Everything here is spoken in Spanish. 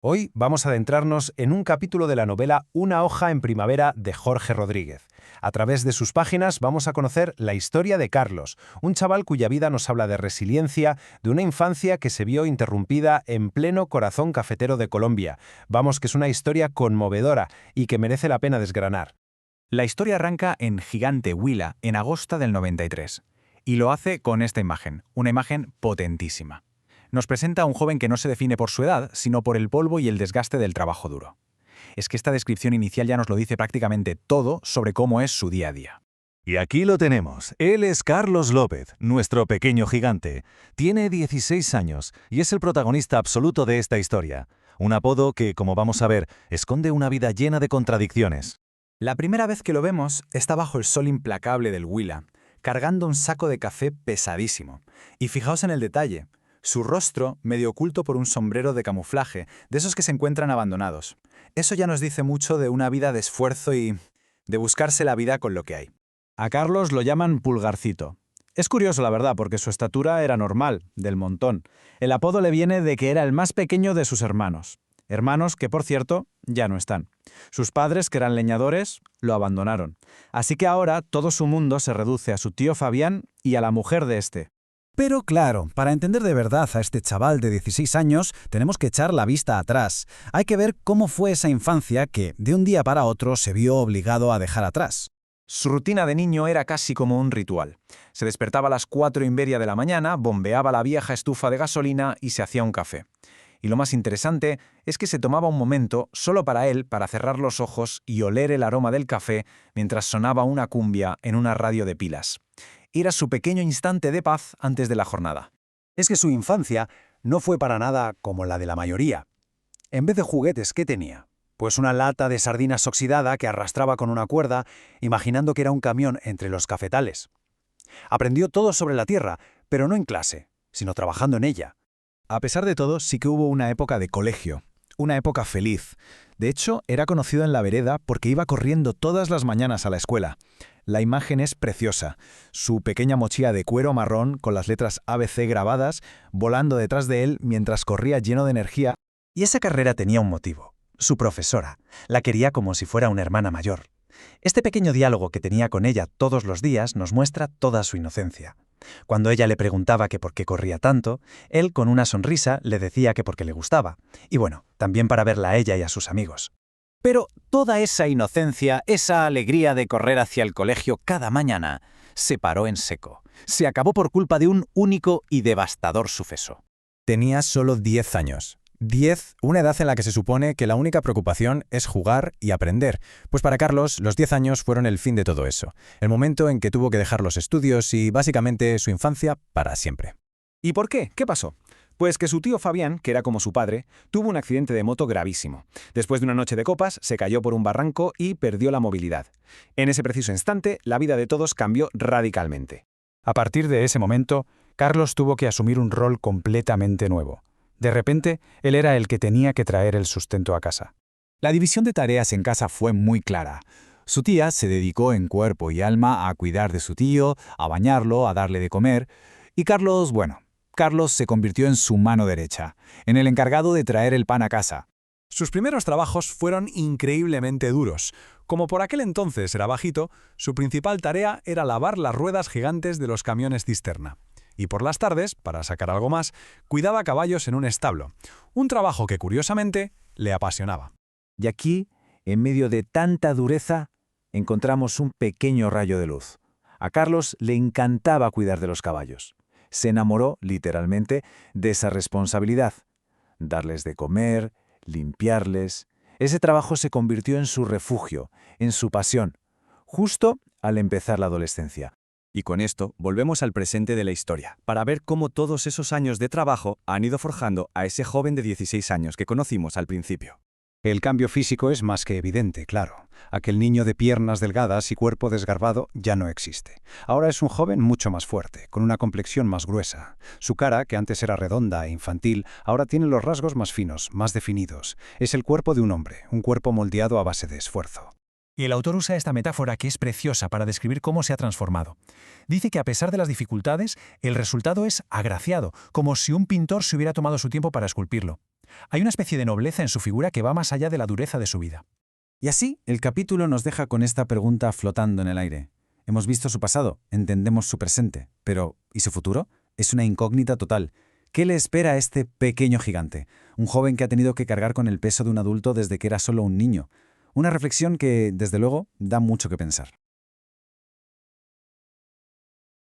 Hoy vamos a adentrarnos en un capítulo de la novela Una hoja en primavera de Jorge Rodríguez. A través de sus páginas vamos a conocer la historia de Carlos, un chaval cuya vida nos habla de resiliencia, de una infancia que se vio interrumpida en pleno corazón cafetero de Colombia. Vamos, que es una historia conmovedora y que merece la pena desgranar. La historia arranca en Gigante Huila, en agosto del 93, y lo hace con esta imagen, una imagen potentísima. Nos presenta a un joven que no se define por su edad, sino por el polvo y el desgaste del trabajo duro. Es que esta descripción inicial ya nos lo dice prácticamente todo sobre cómo es su día a día. Y aquí lo tenemos. Él es Carlos López, nuestro pequeño gigante. Tiene 16 años y es el protagonista absoluto de esta historia. Un apodo que, como vamos a ver, esconde una vida llena de contradicciones. La primera vez que lo vemos está bajo el sol implacable del Huila, cargando un saco de café pesadísimo. Y fijaos en el detalle. Su rostro medio oculto por un sombrero de camuflaje, de esos que se encuentran abandonados. Eso ya nos dice mucho de una vida de esfuerzo y de buscarse la vida con lo que hay. A Carlos lo llaman Pulgarcito. Es curioso, la verdad, porque su estatura era normal, del montón. El apodo le viene de que era el más pequeño de sus hermanos. Hermanos que, por cierto, ya no están. Sus padres, que eran leñadores, lo abandonaron. Así que ahora todo su mundo se reduce a su tío Fabián y a la mujer de este. Pero claro, para entender de verdad a este chaval de 16 años, tenemos que echar la vista atrás. Hay que ver cómo fue esa infancia que, de un día para otro, se vio obligado a dejar atrás. Su rutina de niño era casi como un ritual. Se despertaba a las 4:30 de la mañana, bombeaba la vieja estufa de gasolina y se hacía un café. Y lo más interesante es que se tomaba un momento solo para él, para cerrar los ojos y oler el aroma del café mientras sonaba una cumbia en una radio de pilas. Era su pequeño instante de paz antes de la jornada. Es que su infancia no fue para nada como la de la mayoría. En vez de juguetes, ¿qué tenía? Pues una lata de sardinas oxidada que arrastraba con una cuerda, imaginando que era un camión entre los cafetales. Aprendió todo sobre la tierra, pero no en clase, sino trabajando en ella. A pesar de todo, sí que hubo una época de colegio, una época feliz. De hecho, era conocido en la vereda porque iba corriendo todas las mañanas a la escuela. La imagen es preciosa. Su pequeña mochila de cuero marrón con las letras ABC grabadas, volando detrás de él mientras corría lleno de energía. Y esa carrera tenía un motivo. Su profesora. La quería como si fuera una hermana mayor. Este pequeño diálogo que tenía con ella todos los días nos muestra toda su inocencia. Cuando ella le preguntaba que por qué corría tanto, él con una sonrisa le decía que porque le gustaba. Y bueno, también para verla a ella y a sus amigos. Pero toda esa inocencia, esa alegría de correr hacia el colegio cada mañana, se paró en seco. Se acabó por culpa de un único y devastador suceso. Tenía solo 10 años. 10, una edad en la que se supone que la única preocupación es jugar y aprender. Pues para Carlos, los 10 años fueron el fin de todo eso. El momento en que tuvo que dejar los estudios y, básicamente, su infancia para siempre. ¿Y por qué? ¿Qué pasó? Pues que su tío Fabián, que era como su padre, tuvo un accidente de moto gravísimo. Después de una noche de copas, se cayó por un barranco y perdió la movilidad. En ese preciso instante, la vida de todos cambió radicalmente. A partir de ese momento, Carlos tuvo que asumir un rol completamente nuevo. De repente, él era el que tenía que traer el sustento a casa. La división de tareas en casa fue muy clara. Su tía se dedicó en cuerpo y alma a cuidar de su tío, a bañarlo, a darle de comer. Y Carlos se convirtió en su mano derecha, en el encargado de traer el pan a casa. Sus primeros trabajos fueron increíblemente duros. Como por aquel entonces era bajito, su principal tarea era lavar las ruedas gigantes de los camiones cisterna. Y por las tardes, para sacar algo más, cuidaba caballos en un establo. Un trabajo que, curiosamente, le apasionaba. Y aquí, en medio de tanta dureza, encontramos un pequeño rayo de luz. A Carlos le encantaba cuidar de los caballos. Se enamoró, literalmente, de esa responsabilidad. Darles de comer, limpiarles. Ese trabajo se convirtió en su refugio, en su pasión, justo al empezar la adolescencia. Y con esto volvemos al presente de la historia, para ver cómo todos esos años de trabajo han ido forjando a ese joven de 16 años que conocimos al principio. El cambio físico es más que evidente, claro. Aquel niño de piernas delgadas y cuerpo desgarbado ya no existe. Ahora es un joven mucho más fuerte, con una complexión más gruesa. Su cara, que antes era redonda e infantil, ahora tiene los rasgos más finos, más definidos. Es el cuerpo de un hombre, un cuerpo moldeado a base de esfuerzo. Y el autor usa esta metáfora que es preciosa para describir cómo se ha transformado. Dice que a pesar de las dificultades, el resultado es agraciado, como si un pintor se hubiera tomado su tiempo para esculpirlo. Hay una especie de nobleza en su figura que va más allá de la dureza de su vida. Y así, el capítulo nos deja con esta pregunta flotando en el aire. Hemos visto su pasado, entendemos su presente, pero ¿y su futuro? Es una incógnita total. ¿Qué le espera a este pequeño gigante? Un joven que ha tenido que cargar con el peso de un adulto desde que era solo un niño. Una reflexión que, desde luego, da mucho que pensar.